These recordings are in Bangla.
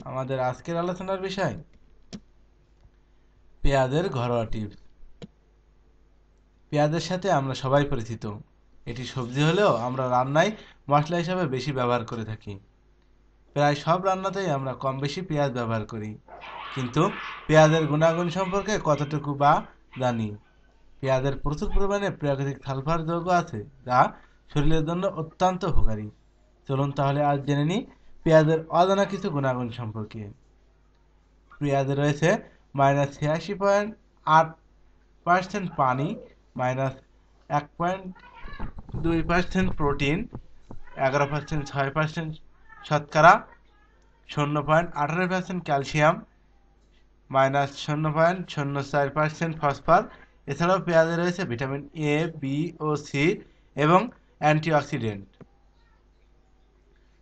আমাদের আজকের আলোচনার বিষয় পেঁয়াজের ঘরোয়া টিপস। পেঁয়াজের সাথে আমরা সবাই পরিচিত। এটি সবজি হলেও আমরা রান্নায় মশলা হিসাবে বেশি ব্যবহার করে থাকি। প্রায় সব রান্নাতেই আমরা কম বেশি পেঁয়াজ ব্যবহার করি, কিন্তু পেঁয়াজের গুণাগুণ সম্পর্কে কতটুকু বা জানি? পেঁয়াজের প্রচুর পরিমাণে প্রাকৃতিক সালফার যৌগ আছে, যা শরীরের জন্য অত্যন্ত উপকারী। চলুন তাহলে আজ জেনে নিই পেঁয়াজের অজানা কিছু গুণাগুণ সম্পর্কে। পেঁয়াজে রয়েছে -86.8% পানি, -1.2% প্রোটিন, 11.6% শর্করা, 0.18% ক্যালসিয়াম, -0.04% ফসফরাস। এছাড়াও পেঁয়াজে রয়েছে ভিটামিন এ, বি ও সি এবং অ্যান্টিঅক্সিডেন্ট।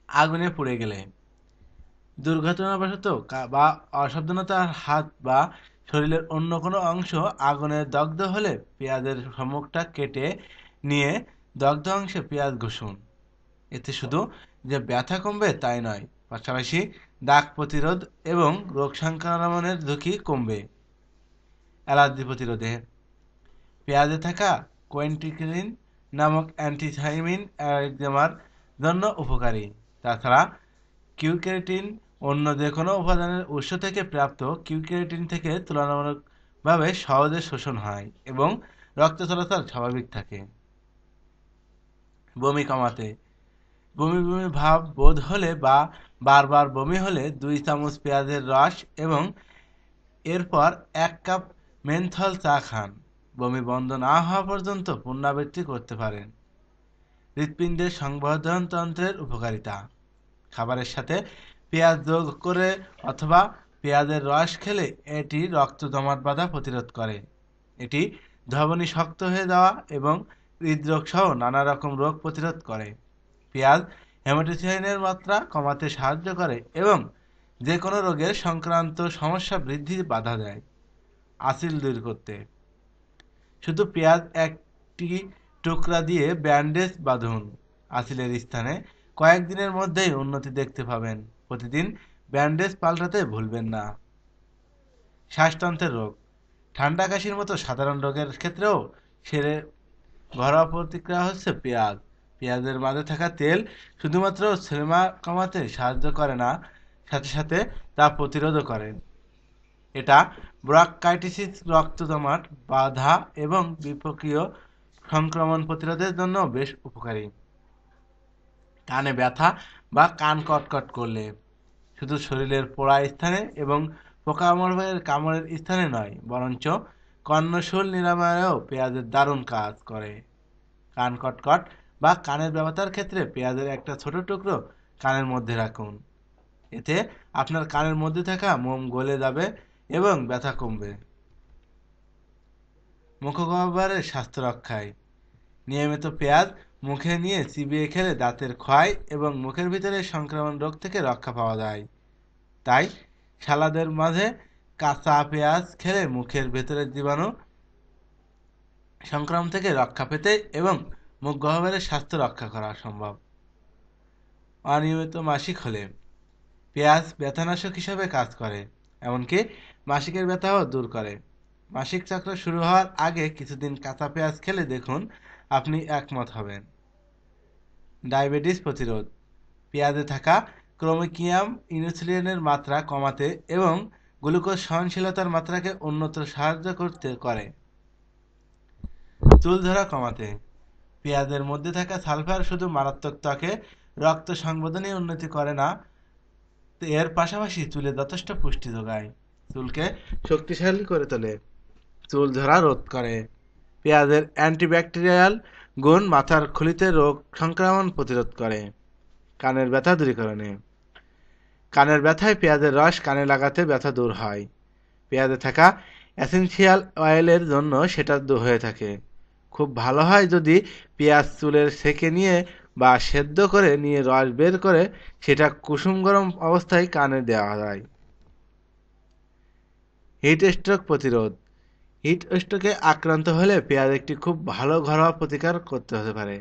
আগুনে পুড়ে গেলে, দুর্ঘটনাবশত বা অসাবধানতার হাত বা শরীরের অন্য কোনো অংশ আগুনে দগ্ধ হলে পেঁয়াজের সম্মুখটা কেটে নিয়ে দগ্ধ অংশে পেঁয়াজ ঘষুন। এতে শুধু যে ব্যথা কমবে তাই নয়, পাশাপাশি দাগ প্রতিরোধ এবং রোগ সংক্রমণের ঝুঁকি কমবে। অ্যালার্জি প্রতিরোধে পেঁয়াজে থাকা কোয়েন্টিক্রিন নামক অ্যান্টিথাইমিন একজিমার জন্য উপকারী। তাছাড়া কিউকেরাটিন অন্য যে কোনো উপাদানের উৎস থেকে প্রাপ্ত কিউকেরাটিন থেকে তুলনামূলকভাবে সহজে শোষণ হয় এবং রক্ত চলাচল স্বাভাবিক থাকে। বমি কমাতে, বমি বমি ভাব বোধ হলে বা বারবার বমি হলে 2 চামচ পেঁয়াজের রস এবং এরপর 1 কাপ মেন্থল চা খান। বমি বন্ধ না হওয়া পর্যন্ত পুনরাবৃত্তি করতে পারেন। হৃৎপিণ্ডের সংবর্ধন তন্ত্রের উপকারিতা, খাবারের সাথে পেঁয়াজ যোগ করে অথবা পেঁয়াজের রস খেলে এটি রক্ত জমাট বাঁধা প্রতিরোধ করে। এটি ধমনী শক্ত হয়ে যাওয়া এবং হৃদরোগ সহ নানা রকম রোগ প্রতিরোধ করে। পেঁয়াজ হেমাটোসাইনের মাত্রা কমাতে সাহায্য করে এবং যে কোনো রোগের সংক্রান্ত সমস্যা বৃদ্ধি বাধা দেয়। আসিল দূর করতে, শুধু পেঁয়াজ একটি টুকরা দিয়ে ব্যান্ডেজ বাঁধুন। আসিলের স্থানে কয়েকদিনের মধ্যেই উন্নতি দেখতে পাবেন। প্রতিদিন ব্যান্ডেজ পাল্টাতে ভুলবেন না। শ্বাসতন্ত্রের রোগ, ঠান্ডা কাশির মতো সাধারণ রোগের ক্ষেত্রেও সেরে ঘরোয়া প্রতিক্রিয়া হচ্ছে পেঁয়াজ। পেঁয়াজের মাঝে থাকা তেল শুধুমাত্র সেমা কমাতে সাহায্য করে না, সাথে সাথে তা প্রতিরোধও করে। এটা ব্রঙ্কাইটিস, রক্ত জমাট বাঁধা এবং বিপাকীয় সংক্রমণ প্রতিরোধের জন্য বেশ উপকারী। কানে ব্যথা বা কান কটকট করলে, শুধু শরীরের পোড়া স্থানে এবং পোকামাকড়ের কামড়ের স্থানে নয়, বরঞ্চ কর্ণশূল নিরাময়েও পেঁয়াজের দারুণ কাজ করে। কান কটকট বা কানের ব্যথার ক্ষেত্রে পেঁয়াজের একটা ছোট টুকরো কানের মধ্যে রাখুন। এতে আপনার কানের মধ্যে থাকা মোম গলে যাবে এবং ব্যথা কমবে। মুখগহ্বরের স্বাস্থ্য রক্ষায়, নিয়মিত পেঁয়াজ মুখে নিয়ে চিবিয়ে খেলে দাঁতের ক্ষয় এবং মুখের ভিতরে সংক্রমণ রোগ থেকে রক্ষা পাওয়া যায়। তাই সালাদের মাঝে কাঁচা পেঁয়াজ খেলে মুখের ভেতরের জীবাণু সংক্রমণ থেকে রক্ষা পেতে এবং মুখগহ্বরের স্বাস্থ্য রক্ষা করা সম্ভব। অনিয়মিত মাসিক হলে পেঁয়াজ ব্যথানাশক হিসাবে কাজ করে, এমনকি মাসিকের ব্যথাও দূর করে। মাসিক চক্র শুরু হওয়ার আগে কিছুদিন কাঁচা পেঁয়াজ খেলে দেখুন, আপনি একমত হবেন। ডায়াবেটিস প্রতিরোধ, পেঁয়াজে থাকা ক্রোমিকিয়াম ইনসুলিনের মাত্রা কমাতে এবং গ্লুকোজ সহনশীলতার মাত্রাকে উন্নত সাহায্য করতে করে। চুল ঝরা কমাতে, পেঁয়াজের মধ্যে থাকা সালফার শুধু মারাত্মক ত্বকে রক্ত সংবেদনে উন্নতি করে না, এর পাশাপাশি চুলে যথেষ্ট পুষ্টি যোগায়, চুলকে শক্তিশালী করে তোলে, চুল ঝরা রোধ করে। পেঁয়াজের অ্যান্টিব্যাকটেরিয়াল গুণ মাথার খুলিতে রোগ সংক্রমণ প্রতিরোধ করে। কানের ব্যথা দূরীকরণে, কানের ব্যথায় পেঁয়াজের রস কানে লাগাতে ব্যথা দূর হয়। পেঁয়াজে থাকা এসেনশিয়াল অয়েলের জন্য সেটা হয়ে থাকে। খুব ভালো হয় যদি পেঁয়াজ চুলের সেকে নিয়ে বা সেদ্ধ করে নিয়ে রস বের করে সেটা কুসুম গরম অবস্থায় কানে দেওয়া যায়। হিট স্ট্রোক প্রতিরোধ, হিট স্ট্রোকে আক্রান্ত হলে পেঁয়াজ একটি খুব ভালো ঘরোয়া প্রতিকার করতে হতে পারে।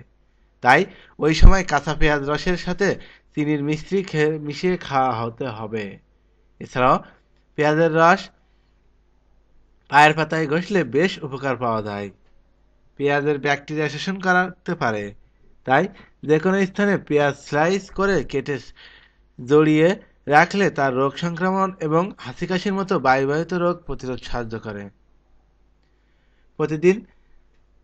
তাই ওই সময় কাঁচা পেঁয়াজ রসের সাথে চিনির মিশ্রি মিশিয়ে খাওয়া হতে হবে। এছাড়াও পেঁয়াজের রস পায়ের পাতায় ঘষলে বেশ উপকার পাওয়া যায়। পেঁয়াজের ব্যাকটেরিয়া শোষণ করাতে পারে, তাই যে কোনো স্থানে পেঁয়াজ স্লাইস করে কেটে জড়িয়ে রাখলে তার রোগ সংক্রমণ এবং হাঁচি কাশির মতো বায়ুবাহিত রোগ প্রতিরোধ সাহায্য করে। প্রতিদিন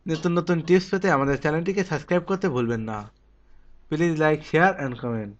নতুন নতুন টিপস পেতে আমাদের চ্যানেলটিকে সাবস্ক্রাইব করতে ভুলবেন না। Please like, share and comment.